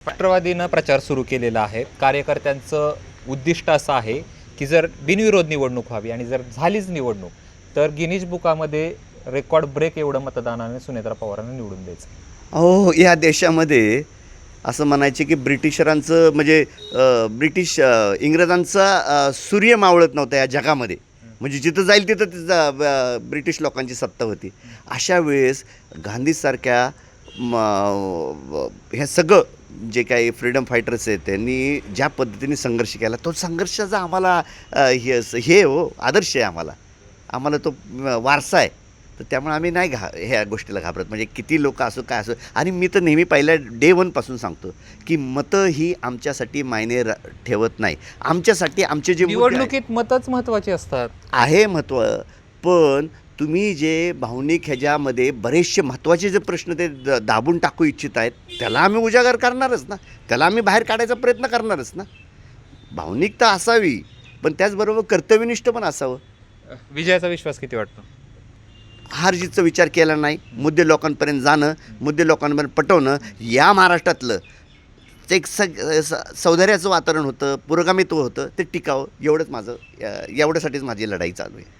राष्ट्रवादीनं प्रचार सुरू केलेला आहे. कार्यकर्त्यांचं उद्दिष्ट असं आहे की जर बिनविरोध निवडणूक व्हावी आणि जर झालीच निवडणूक तर गिनीज बुकामध्ये रेकॉर्ड ब्रेक एवढं मतदानाने सुनेत्रा पवारांना निवडून द्यायचं. हो, या देशामध्ये असं म्हणायचे की ब्रिटिशरांचं म्हणजे इंग्रजांचा सूर्य मावळत नव्हता या जगामध्ये. म्हणजे जिथं जाईल तिथं तिथं ब्रिटिश लोकांची सत्ता होती. अशा वेळेस गांधीसारख्या हे सगळं जे काही फ्रीडम फायटर्स आहेत त्यांनी ज्या पद्धतीने संघर्ष केला तो संघर्षाचा आम्हाला हे आदर्श आहे. आम्हाला तो वारसा आहे. तर त्यामुळे आम्ही नाही ह्या गोष्टीला घाबरत. म्हणजे किती लोक असो काय असो. आणि मी तर नेहमी पहिल्या डे वनपासून सांगतो की मतं ही आमच्यासाठी मायने ठेवत नाही. आमच्यासाठी आमचे जे निवडणुकीत मतच महत्त्वाची असतात आहे महत्त्व. पण तुम्ही जे भावनिक ह्याच्यामध्ये बरेचसे महत्त्वाचे जे प्रश्न ते दाबून टाकू इच्छित आहेत त्याला आम्ही उजागर करणारच ना. त्याला आम्ही बाहेर काढायचा प्रयत्न करणारच ना. भावनिकता असावी पण त्याचबरोबर कर्तव्यनिष्ठ पण असावं. विजयाचा विश्वास किती वाटतो? हार जीतचा विचार केला नाही. मुद्दे लोकांपर्यंत जाणं, मुद्दे लोकांपर्यंत पटवणं या महाराष्ट्रातलं ते एक सौंदर्याचं वातावरण होतं, पुरोगामित्व होतं ते टिकावं एवढंच एवढ्यासाठीच माझी लढाई चालू आहे.